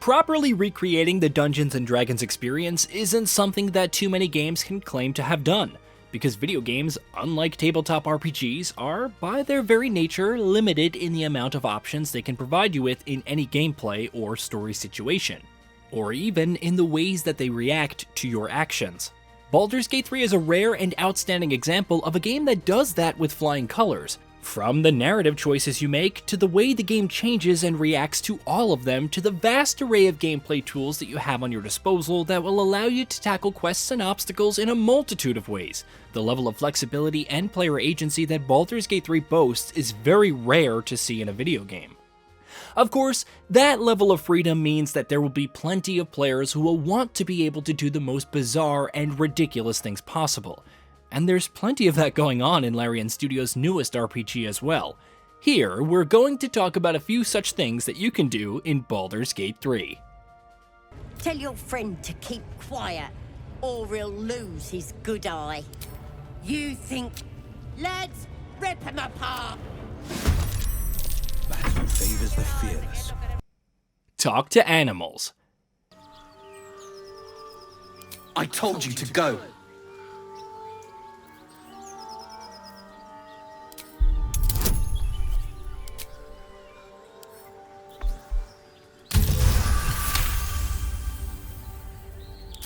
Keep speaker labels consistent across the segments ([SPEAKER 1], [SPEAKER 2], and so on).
[SPEAKER 1] Properly recreating the Dungeons & Dragons experience isn't something that too many games can claim to have done, because video games, unlike tabletop RPGs, are, by their very nature, limited in the amount of options they can provide you with in any gameplay or story situation, or even in the ways that they react to your actions. Baldur's Gate 3 is a rare and outstanding example of a game that does that with flying colors, from the narrative choices you make, to the way the game changes and reacts to all of them, to the vast array of gameplay tools that you have on your disposal that will allow you to tackle quests and obstacles in a multitude of ways. The level of flexibility and player agency that Baldur's Gate 3 boasts is very rare to see in a video game. Of course, that level of freedom means that there will be plenty of players who will want to be able to do the most bizarre and ridiculous things possible. And there's plenty of that going on in Larian Studios' newest RPG as well. Here, we're going to talk about a few such things that you can do in Baldur's Gate 3.
[SPEAKER 2] Tell your friend to keep quiet, or he'll lose his good eye. You think... Lads, rip him apart!
[SPEAKER 3] Battle favors the fearless.
[SPEAKER 1] Talk to animals.
[SPEAKER 3] I told you to go.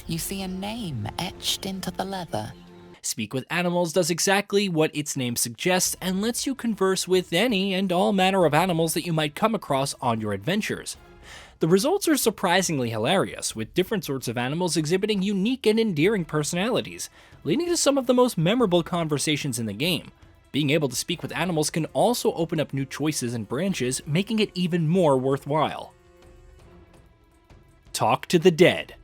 [SPEAKER 4] You see a name etched into the leather.
[SPEAKER 1] Speak with Animals does exactly what its name suggests and lets you converse with any and all manner of animals that you might come across on your adventures. The results are surprisingly hilarious, with different sorts of animals exhibiting unique and endearing personalities, leading to some of the most memorable conversations in the game. Being able to speak with animals can also open up new choices and branches, making it even more worthwhile. Talk to the dead.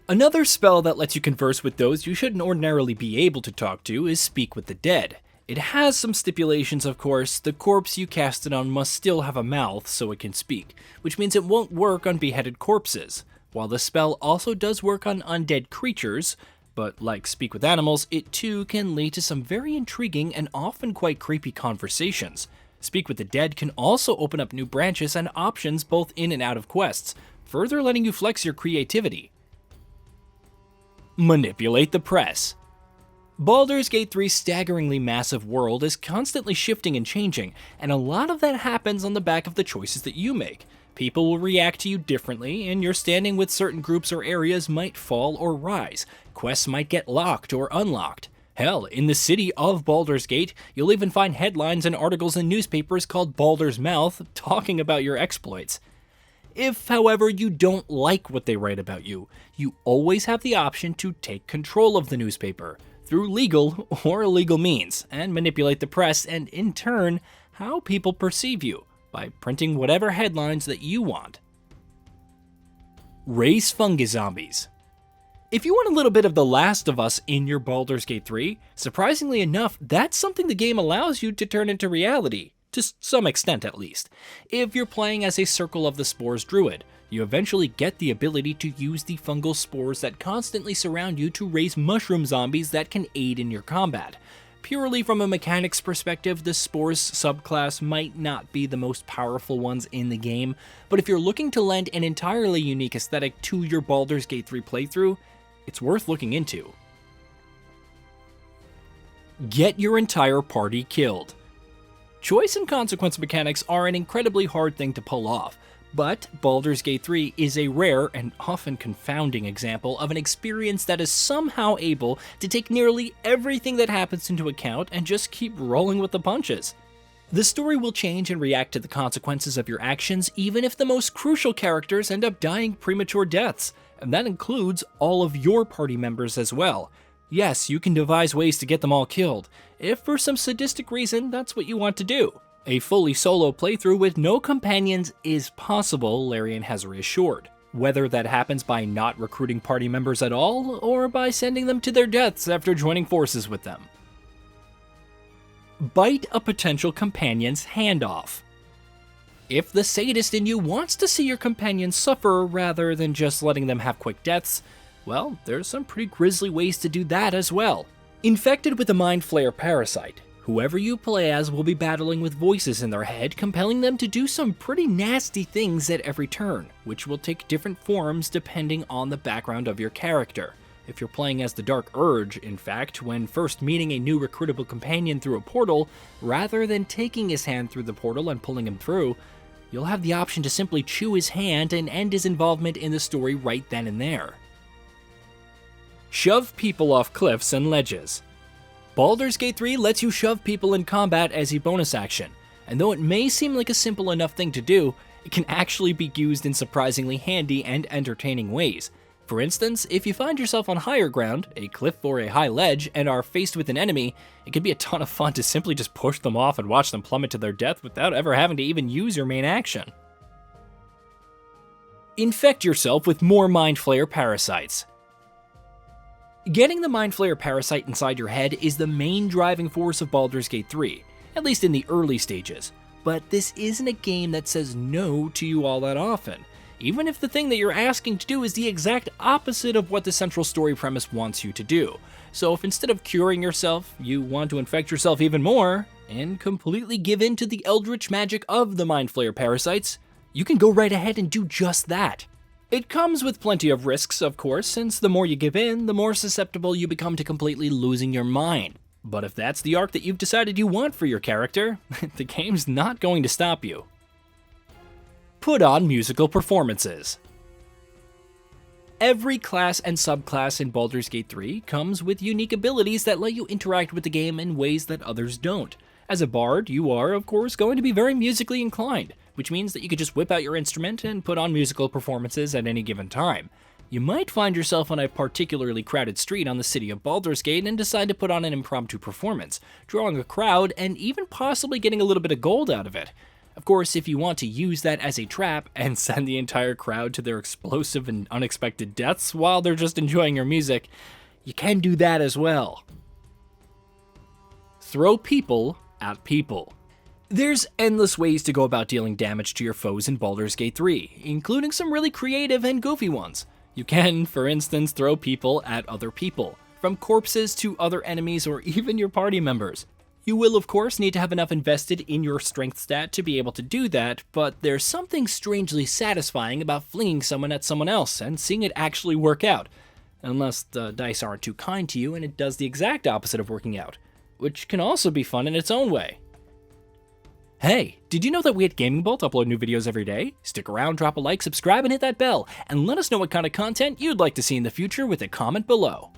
[SPEAKER 1] Another spell that lets you converse with those you shouldn't ordinarily be able to talk to is Speak with the Dead. It has some stipulations, of course. The corpse you cast it on must still have a mouth so it can speak, which means it won't work on beheaded corpses. While the spell also does work on undead creatures, but like Speak with Animals, it too can lead to some very intriguing and often quite creepy conversations. Speak with the Dead can also open up new branches and options both in and out of quests, further letting you flex your creativity. Manipulate the press. Baldur's Gate 3's staggeringly massive world is constantly shifting and changing, and a lot of that happens on the back of the choices that you make. People will react to you differently, and your standing with certain groups or areas might fall or rise. Quests might get locked or unlocked. Hell, in the city of Baldur's Gate, you'll even find headlines and articles in newspapers called Baldur's Mouth talking about your exploits. If, however, you don't like what they write about you, you always have the option to take control of the newspaper through legal or illegal means and manipulate the press and, in turn, how people perceive you by printing whatever headlines that you want. Raise Fungus Zombies. If you want a little bit of The Last of Us in your Baldur's Gate 3, surprisingly enough, that's something the game allows you to turn into reality. To some extent, at least. If you're playing as a Circle of the Spores druid, you eventually get the ability to use the fungal spores that constantly surround you to raise mushroom zombies that can aid in your combat. Purely from a mechanics perspective, the spores subclass might not be the most powerful ones in the game, but if you're looking to lend an entirely unique aesthetic to your Baldur's Gate 3 playthrough, it's worth looking into. Get your entire party killed. Choice and consequence mechanics are an incredibly hard thing to pull off, but Baldur's Gate 3 is a rare and often confounding example of an experience that is somehow able to take nearly everything that happens into account and just keep rolling with the punches. The story will change and react to the consequences of your actions even if the most crucial characters end up dying premature deaths, and that includes all of your party members as well. Yes, you can devise ways to get them all killed, if for some sadistic reason that's what you want to do. A fully solo playthrough with no companions is possible, Larian has reassured. Whether that happens by not recruiting party members at all, or by sending them to their deaths after joining forces with them. Bite a potential companion's hand off. If the sadist in you wants to see your companions suffer rather than just letting them have quick deaths, well, there's some pretty grisly ways to do that as well. Infected with a Mind Flayer parasite, Whoever you play as will be battling with voices in their head, compelling them to do some pretty nasty things at every turn, which will take different forms depending on the background of your character. If you're playing as the Dark Urge, in fact, when first meeting a new recruitable companion through a portal, rather than taking his hand through the portal and pulling him through, you'll have the option to simply chew his hand and end his involvement in the story right then and there. Shove people off cliffs and ledges. Baldur's Gate 3 lets you shove people in combat as a bonus action, and though it may seem like a simple enough thing to do, it can actually be used in surprisingly handy and entertaining ways. For instance, if you find yourself on higher ground, a cliff or a high ledge, and are faced with an enemy, it can be a ton of fun to simply just push them off and watch them plummet to their death without ever having to even use your main action. Infect yourself with more Mind Flayer parasites. Getting the Mind Flayer parasite inside your head is the main driving force of Baldur's Gate 3, at least in the early stages. But this isn't a game that says no to you all that often, even if the thing that you're asking to do is the exact opposite of what the central story premise wants you to do. So if instead of curing yourself, you want to infect yourself even more, and completely give in to the eldritch magic of the Mind Flayer parasites, you can go right ahead and do just that. It comes with plenty of risks, of course, since the more you give in, the more susceptible you become to completely losing your mind. But if that's the arc that you've decided you want for your character, the game's not going to stop you. Put on musical performances. Every class and subclass in Baldur's Gate 3 comes with unique abilities that let you interact with the game in ways that others don't. As a bard, you are, of course, going to be very musically inclined, which means that you could just whip out your instrument and put on musical performances at any given time. You might find yourself on a particularly crowded street on the city of Baldur's Gate and decide to put on an impromptu performance, drawing a crowd and even possibly getting a little bit of gold out of it. Of course, if you want to use that as a trap and send the entire crowd to their explosive and unexpected deaths while they're just enjoying your music, you can do that as well. Throw people at people. There's endless ways to go about dealing damage to your foes in Baldur's Gate 3, including some really creative and goofy ones. You can, for instance, throw people at other people, from corpses to other enemies or even your party members. You will, of course, need to have enough invested in your strength stat to be able to do that, but there's something strangely satisfying about flinging someone at someone else and seeing it actually work out. Unless the dice aren't too kind to you and it does the exact opposite of working out, which can also be fun in its own way. Hey, did you know that we at GamingBolt upload new videos every day? Stick around, drop a like, subscribe, and hit that bell, and let us know what kind of content you'd like to see in the future with a comment below.